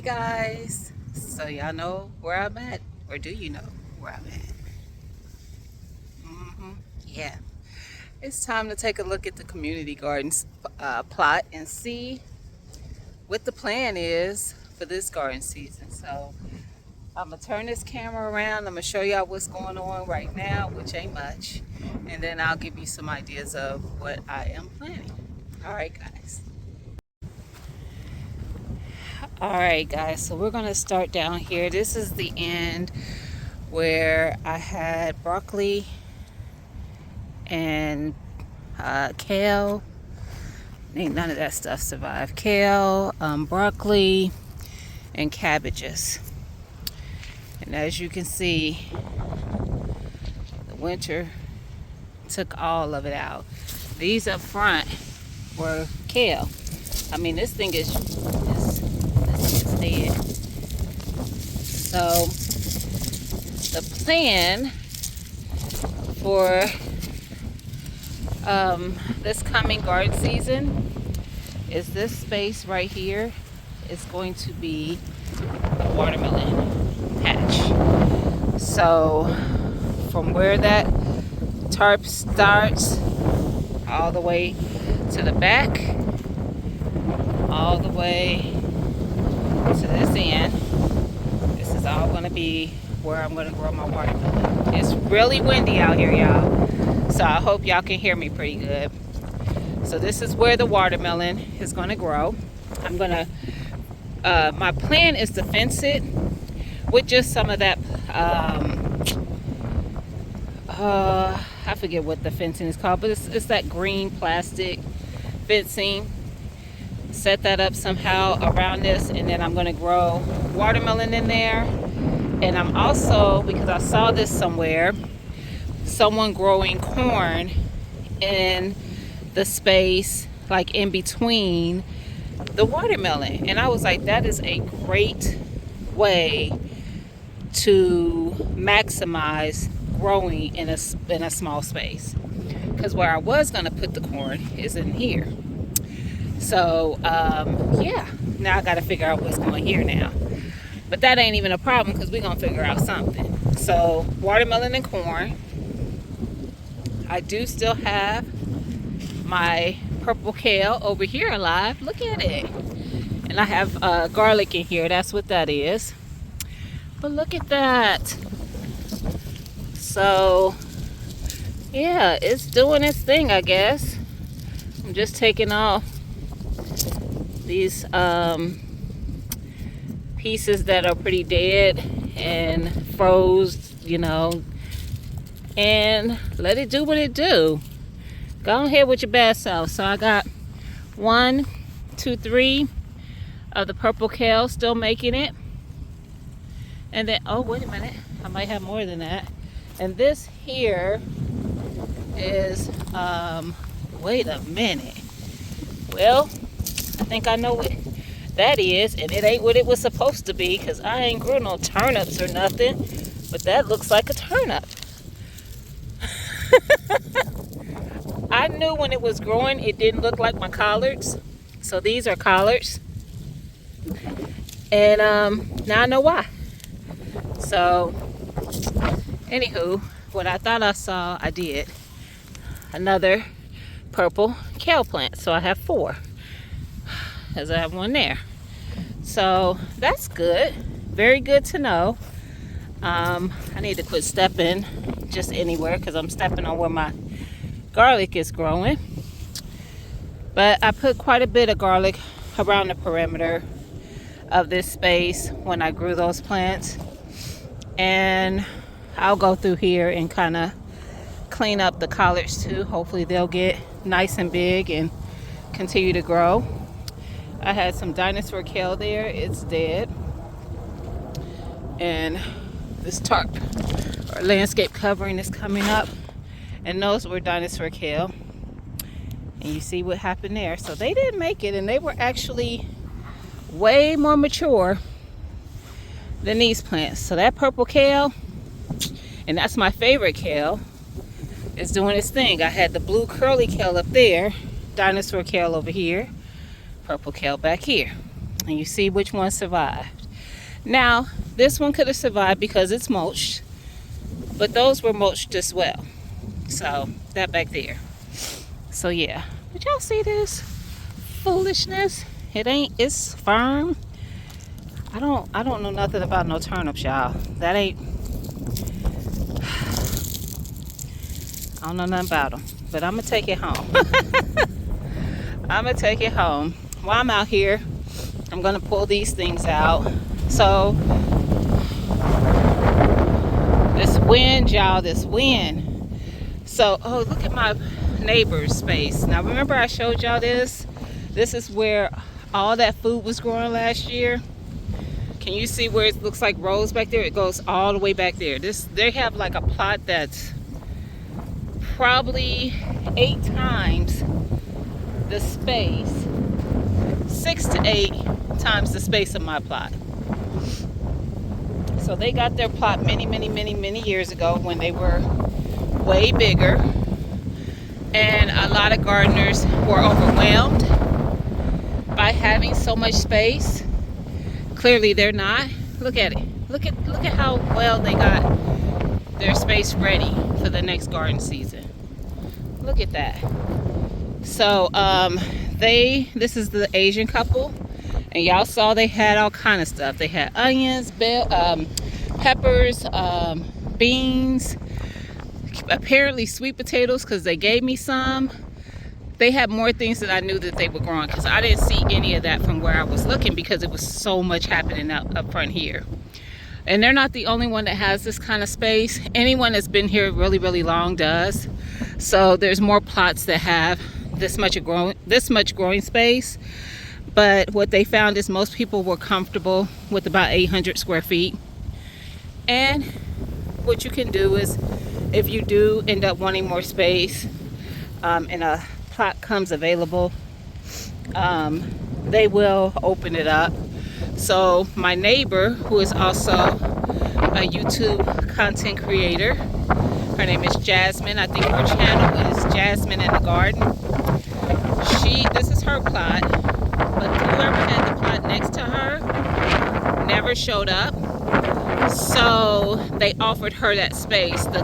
Guys, so y'all know where I'm at, or do you know where I'm at? Yeah, it's time to take a look at the community gardens plot and see what the plan is for this garden season. So I'm gonna turn this camera around. I'm gonna show y'all what's going on right now, which ain't much, and then I'll give you some ideas of what I am planning. All right, guys. All right, guys, so we're gonna start down here. This is the end where I had broccoli and kale. Ain't none of that stuff survived. Kale, broccoli, and cabbages. And as you can see, the winter took all of it out. These up front were kale. I mean, this thing is dead. So the plan for this coming garden season is this space right here is going to be a watermelon patch. So from where that tarp starts all the way to the back, all the way to this end, this is all going to be where I'm going to grow my watermelon. It's really windy out here, y'all, so I hope y'all can hear me pretty good. So this is where the watermelon is going to grow. I'm going to my plan is to fence it with just some of that I forget what the fencing is called, but it's that green plastic fencing. Set that up somehow around this, and then I'm going to grow watermelon in there. And I'm also, because I saw this somewhere, someone growing corn in the space like in between the watermelon, and I was like, that is a great way to maximize growing in a small space, because where I was going to put the corn is in here. So yeah, now I got to figure out what's going here now, but that ain't even a problem because we're gonna figure out something. So watermelon and corn. I do still have my purple kale over here alive. Look at it. And I have garlic in here. That's what that is. But look at that. So yeah, it's doing its thing, I guess. I'm just taking off these pieces that are pretty dead and froze, you know, and let it do what it do. Go ahead with your bad self. So I got 1, 2, 3 of the purple kale still making it. And then, oh, wait a minute, I might have more than that. And this here is, wait a minute. Well, I think I know what that is, and it ain't what it was supposed to be, because I ain't grew no turnips or nothing, but that looks like a turnip. I knew when it was growing it didn't look like my collards, so these are collards, and now I know why. So anywho, what I thought I saw, I did. Another purple kale plant, so I have 4, as I have one there. So that's good, very good to know. I need to quit stepping just anywhere, because I'm stepping on where my garlic is growing. But I put quite a bit of garlic around the perimeter of this space when I grew those plants, and I'll go through here and kind of clean up the collards too. Hopefully they'll get nice and big and continue to grow. I had some dinosaur kale there, it's dead, and this tarp or landscape covering is coming up, and those were dinosaur kale, and you see what happened there. So they didn't make it, and they were actually way more mature than these plants. So that purple kale, and that's my favorite kale, is doing its thing. I had the blue curly kale up there, dinosaur kale over here, purple kale back here. And you see which one survived. Now, this one could have survived because it's mulched, but those were mulched as well. So, that back there. So, yeah. Did y'all see this foolishness? It's firm. I don't know nothing about no turnips, y'all. That ain't, I don't know nothing about them. But I'm going to take it home. I'm going to take it home. While I'm out here, I'm going to pull these things out. So, this wind, y'all, this wind. So, oh, look at my neighbor's space. Now, remember I showed y'all this? This is where all that food was growing last year. Can you see where it looks like rows back there? It goes all the way back there. They have like a plot that's probably 8 times the space, 6 to 8 times the space of my plot. So they got their plot many years ago when they were way bigger, and a lot of gardeners were overwhelmed by having so much space. Clearly they're not. Look at it. Look at how well they got their space ready for the next garden season. Look at that. So this is the Asian couple, and y'all saw they had all kind of stuff. They had onions, peppers, beans, apparently sweet potatoes, because they gave me some. They had more things that I knew that they were growing, because I didn't see any of that from where I was looking, because it was so much happening up front here. And they're not the only one that has this kind of space. Anyone that's been here really long does. So there's more plots that have this much growing space. But what they found is most people were comfortable with about 800 square feet. And what you can do is, if you do end up wanting more space, and a plot comes available, they will open it up. So my neighbor, who is also a YouTube content creator, her name is Jasmine. I think her channel is Jasmine in the Garden. This is her plot, but whoever had the plot next to her never showed up. So they offered her that space. The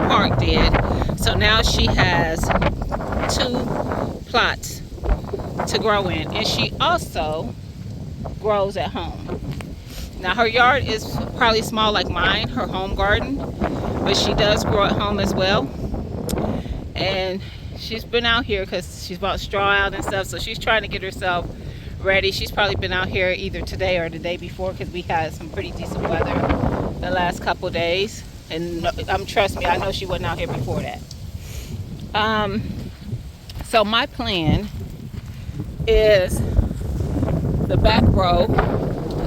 park did. So now she has 2 plots to grow in, and she also grows at home. Now her yard is probably small like mine, her home garden, but she does grow at home as well. And she's been out here because she's bought straw out and stuff, so she's trying to get herself ready. She's probably been out here either today or the day before, because we had some pretty decent weather the last couple days, and trust me, I know she wasn't out here before that. So my plan is, the back row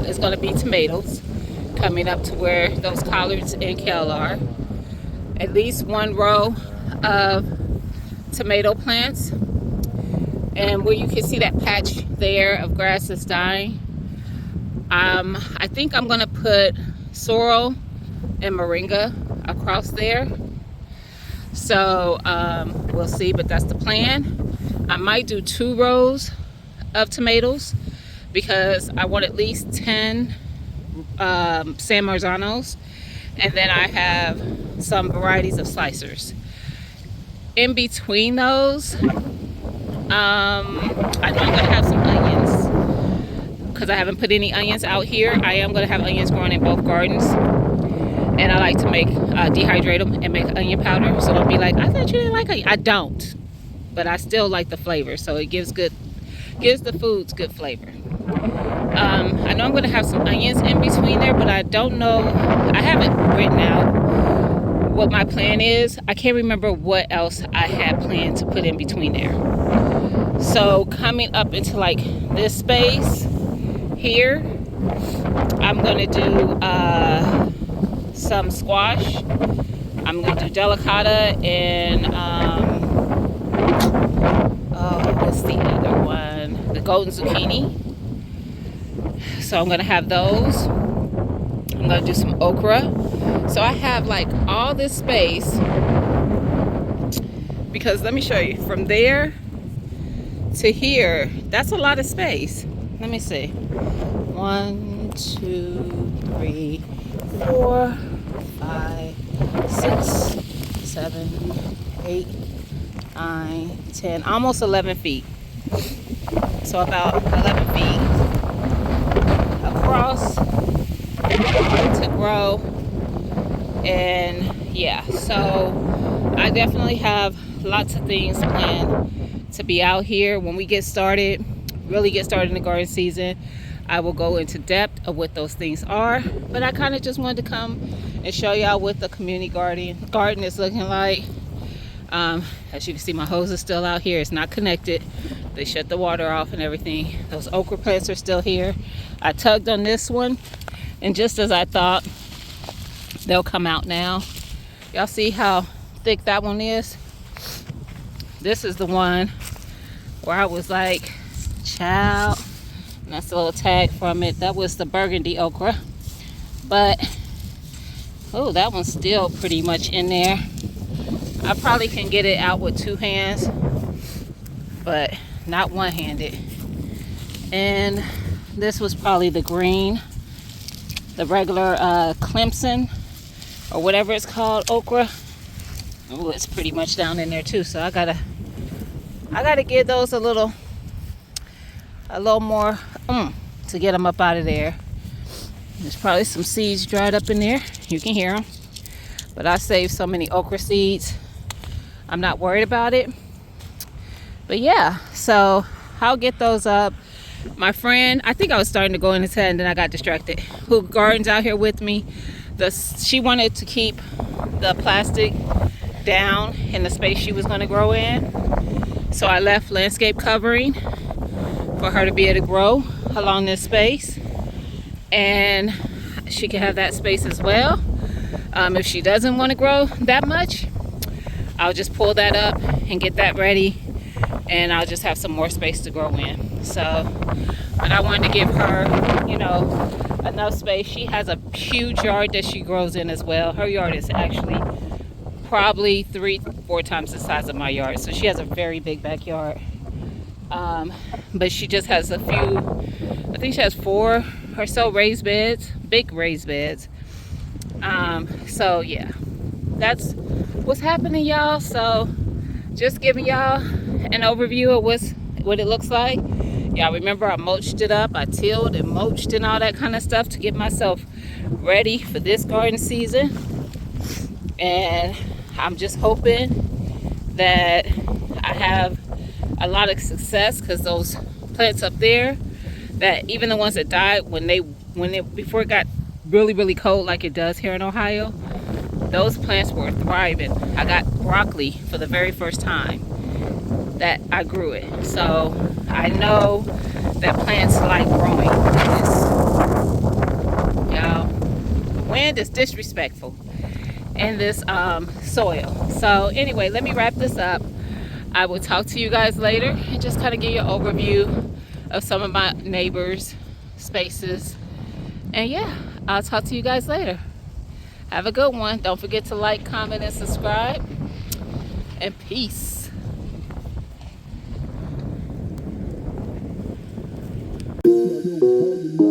is going to be tomatoes, coming up to where those collards and kale are. At least 1 row of tomato plants, and where you can see that patch there of grass that's dying, I think I'm going to put sorrel and moringa across there. So we'll see, but that's the plan. I might do 2 rows of tomatoes, because I want at least 10 San Marzanos, and then I have some varieties of slicers. In between those, I know I'm going to have some onions, because I haven't put any onions out here. I am going to have onions growing in both gardens, and I like to make dehydrate them and make onion powder. So don't be like, I thought you didn't like onion. I don't, but I still like the flavor, so it gives the foods good flavor. I know I'm going to have some onions in between there, but I don't know, I haven't written out what my plan is. I can't remember what else I had planned to put in between there. So coming up into like this space here, I'm going to do some squash. I'm going to do delicata and what's the other one? The golden zucchini. So I'm going to have those. I'm going to do some okra. So I have like all this space, because let me show you, from there to here, that's a lot of space. let me see. 1, 2, 3, 4, 5, 6, 7, 8, 9, 10, almost 11 feet. So about 11 feet across to grow. And yeah, so I definitely have lots of things planned to be out here when we get started, really get started in the garden season. I will go into depth of what those things are, but I kind of just wanted to come and show y'all what the community garden is looking like. As you can see, my hose is still out here. It's not connected. They shut the water off and everything. Those okra plants are still here. I tugged on this one, and just as I thought, they'll come out now. Y'all see how thick that one is? This is the one where I was like, child, and that's a little tag from it. That was the burgundy okra. But, oh, that one's still pretty much in there. I probably can get it out with 2 hands, but not one-handed. And this was probably the green, the regular Clemson, or whatever it's called, okra. Oh, it's pretty much down in there too, so I gotta give those a little more to get them up out of there. There's probably some seeds dried up in there. You can hear them, but I saved so many okra seeds. I'm not worried about it. But yeah, so I'll get those up. My friend, I think I was starting to go into that and then I got distracted, who gardens out here with me, she wanted to keep the plastic down in the space she was going to grow in. So I left landscape covering for her to be able to grow along this space, and she can have that space as well. If she doesn't want to grow that much, I'll just pull that up and get that ready, and I'll just have some more space to grow in. So, but I wanted to give her, you know, enough space. She has a huge yard that she grows in as well. Her yard is actually probably 3-4 times the size of my yard, so she has a very big backyard. But she just has a few, I think she has 4 or so raised beds, big raised beds. So yeah, that's what's happening, y'all. So just giving y'all an overview of what it looks like. Y'all remember I mulched it up, I tilled and mulched and all that kind of stuff to get myself ready for this garden season. And I'm just hoping that I have a lot of success, because those plants up there, that even the ones that died before it got really cold like it does here in Ohio, those plants were thriving. I got broccoli for the very first time that I grew it. So I know that plants like growing. Y'all, the wind is disrespectful in this soil. So anyway, let me wrap this up. I will talk to you guys later and just kind of give you an overview of some of my neighbors' spaces. And yeah, I'll talk to you guys later. Have a good one. Don't forget to like, comment, and subscribe. And peace. Yo,